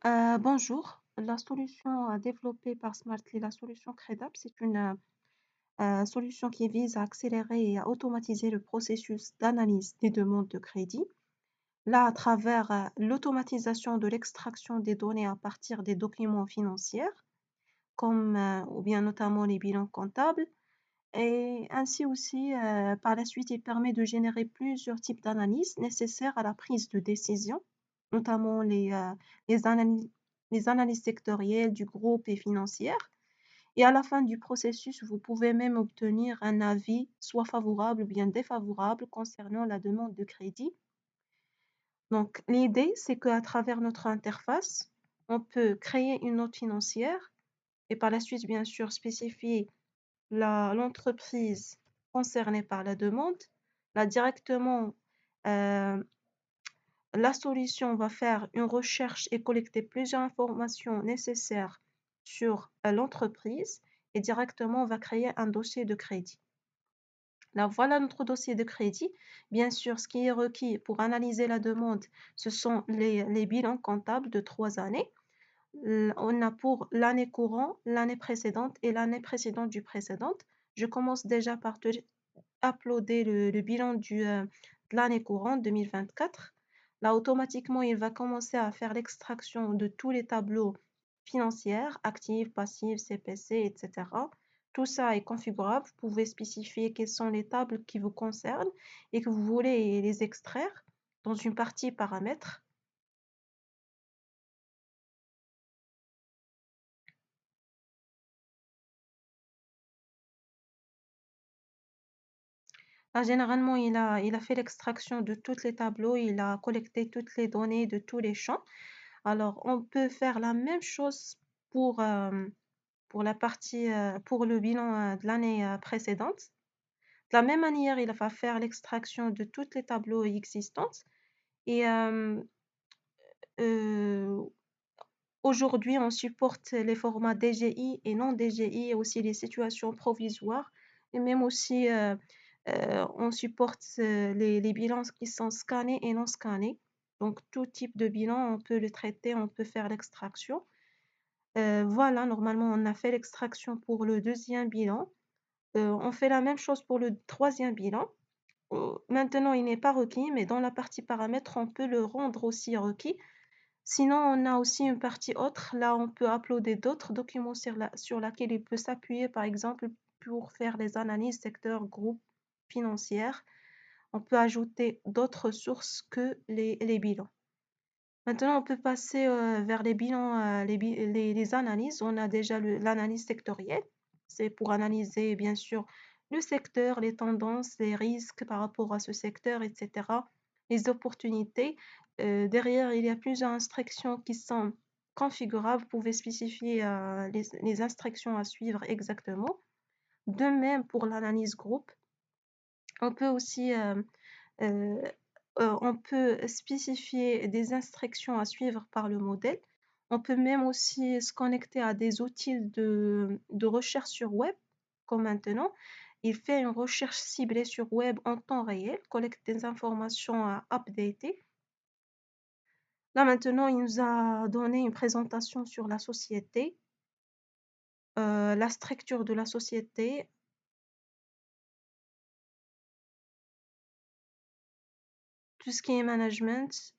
Bonjour. La solution développée par Smartly, la solution Credap, c'est une solution qui vise à accélérer et à automatiser le processus d'analyse des demandes de crédit. Là, à travers l'automatisation de l'extraction des données à partir des documents financiers, comme ou bien notamment les bilans comptables, et ainsi aussi, par la suite, il permet de générer plusieurs types d'analyses nécessaires à la prise de décision, notamment les analyses, les analyses sectorielles du groupe et financières. Et à la fin du processus, vous pouvez même obtenir un avis, soit favorable ou bien défavorable, concernant la demande de crédit. Donc, l'idée, c'est qu'à travers notre interface, on peut créer une note financière et par la suite, bien sûr, spécifier l'entreprise concernée par la demande. Là, directement, euh, la solution va faire une recherche et collecter plusieurs informations nécessaires sur l'entreprise et directement, on va créer un dossier de crédit. Là, voilà notre dossier de crédit. Bien sûr, ce qui est requis pour analyser la demande, ce sont les bilans comptables de 3 années. On a pour l'année courante, l'année précédente et l'année précédente du précédente. Je commence déjà par te uploader le bilan de l'année courante 2024. Là, automatiquement, il va commencer à faire l'extraction de tous les tableaux financiers, actifs, passifs, CPC, etc. Tout ça est configurable. Vous pouvez spécifier quelles sont les tables qui vous concernent et que vous voulez les extraire dans une partie paramètres. Là, généralement, il a fait l'extraction de tous les tableaux, il a collecté toutes les données de tous les champs. Alors, on peut faire la même chose pour, pour la partie, pour le bilan de l'année précédente. De la même manière, il va faire l'extraction de tous les tableaux existants. Et euh, aujourd'hui, on supporte les formats DGI et non DGI, et aussi les situations provisoires, et même aussi on supporte les bilans qui sont scannés et non scannés. Donc, tout type de bilan, on peut le traiter, on peut faire l'extraction. Voilà, normalement, on a fait l'extraction pour le deuxième bilan. On fait la même chose pour le troisième bilan. Maintenant, il n'est pas requis, mais dans la partie paramètres, on peut le rendre aussi requis. Sinon, on a aussi une partie autre. Là, on peut uploader d'autres documents sur laquelle il peut s'appuyer, par exemple, pour faire les analyses secteur, groupe, financières. On peut ajouter d'autres sources que les bilans. Maintenant, on peut passer vers les bilans, les analyses. On a déjà l'analyse sectorielle. C'est pour analyser, bien sûr, le secteur, les tendances, les risques par rapport à ce secteur, etc. Les opportunités. Derrière, il y a plusieurs instructions qui sont configurables. Vous pouvez spécifier les instructions à suivre exactement. De même pour l'analyse groupe. On peut aussi euh, on peut spécifier des instructions à suivre par le modèle. On peut même aussi se connecter à des outils de recherche sur web, comme maintenant. Il fait une recherche ciblée sur web en temps réel, collecte des informations à updater. Là maintenant, il nous a donné une présentation sur la société, la structure de la société, tout ce qui est management,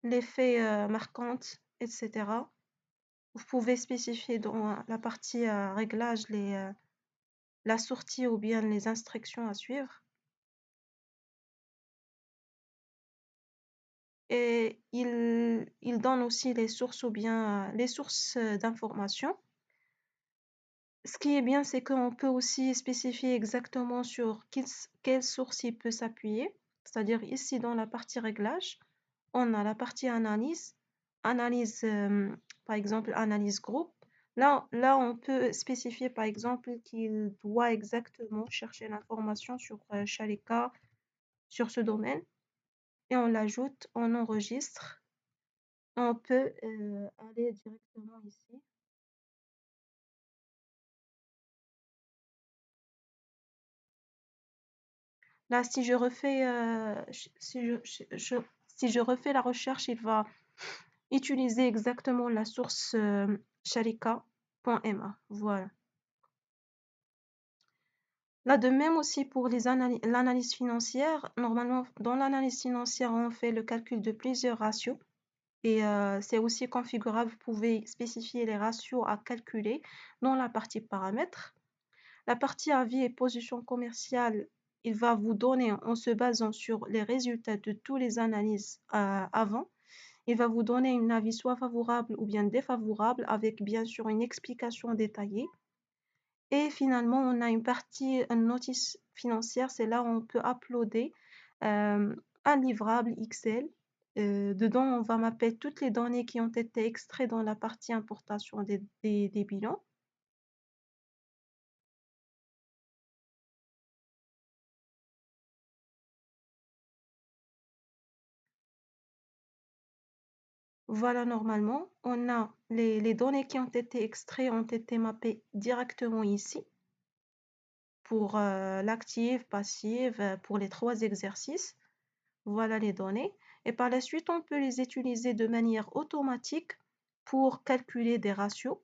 les faits marquants, etc. Vous pouvez spécifier dans la partie réglage la sortie ou bien les instructions à suivre. Et il donne aussi les sources ou bien les sources d'informations. Ce qui est bien, c'est qu'on peut aussi spécifier exactement sur quelle source il peut s'appuyer. C'est-à-dire ici dans la partie réglage, on a la partie analyse, analyse par exemple analyse groupe. Là, on peut spécifier par exemple qu'il doit exactement chercher l'information sur chaque cas, sur ce domaine, et on l'ajoute, on enregistre. On peut aller directement ici. Là, si je refais, si je refais la recherche, il va Utilisez exactement la source sharika.ma. Voilà. Là, de même aussi pour l'analyse financière. Normalement, dans l'analyse financière, on fait le calcul de plusieurs ratios et c'est aussi configurable. Vous pouvez spécifier les ratios à calculer dans la partie paramètres. La partie avis et position commerciale, il va vous donner, en se basant sur les résultats de toutes les analyses avant, il va vous donner un avis soit favorable ou bien défavorable avec bien sûr une explication détaillée. Et finalement, on a une partie, une notice financière, c'est là où on peut uploader un livrable Excel. Dedans, on va mapper toutes les données qui ont été extraites dans la partie importation des bilans. Voilà, normalement, on a les données qui ont été extraites ont été mappées directement ici pour l'active, passive, pour les 3 exercices. Voilà les données. Et par la suite, on peut les utiliser de manière automatique pour calculer des ratios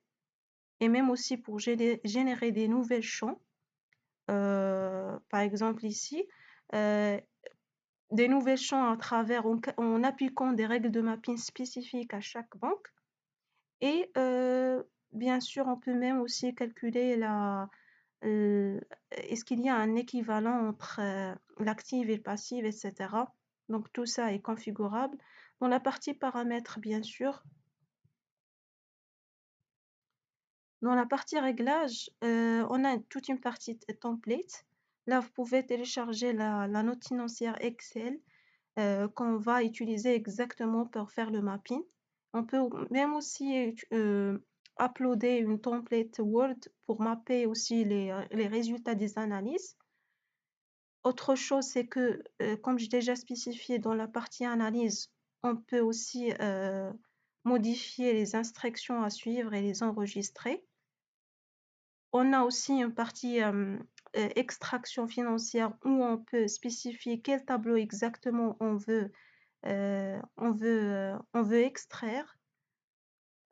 et même aussi pour générer des nouvelles champs. Par exemple ici, euh, des nouvelles champs à travers en appliquant des règles de mapping spécifiques à chaque banque. Et bien sûr, on peut même aussi calculer est-ce qu'il y a un équivalent entre l'active et le passif, etc. Donc tout ça est configurable. Dans la partie paramètres, bien sûr. Dans la partie réglage, on a toute une partie template. Là, vous pouvez télécharger la note financière Excel qu'on va utiliser exactement pour faire le mapping. On peut même aussi uploader une template Word pour mapper aussi les résultats des analyses. Autre chose, c'est que, comme j'ai déjà spécifié dans la partie analyse, on peut aussi modifier les instructions à suivre et les enregistrer. On a aussi une partie extraction financière où on peut spécifier quel tableau exactement on veut extraire.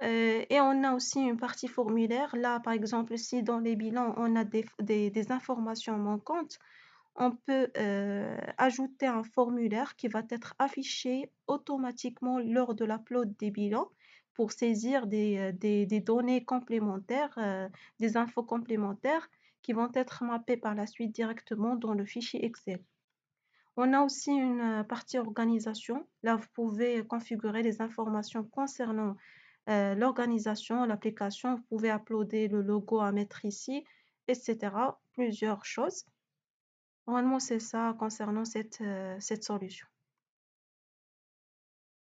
Et on a aussi une partie formulaire. Là, par exemple, si dans les bilans, on a des informations manquantes, on peut ajouter un formulaire qui va être affiché automatiquement lors de l'upload des bilans pour saisir des données complémentaires, des infos complémentaires qui vont être mappées par la suite directement dans le fichier Excel. On a aussi une partie organisation. Là, vous pouvez configurer les informations concernant l'organisation, l'application. Vous pouvez uploader le logo à mettre ici, etc. Plusieurs choses. Normalement, c'est ça concernant cette solution.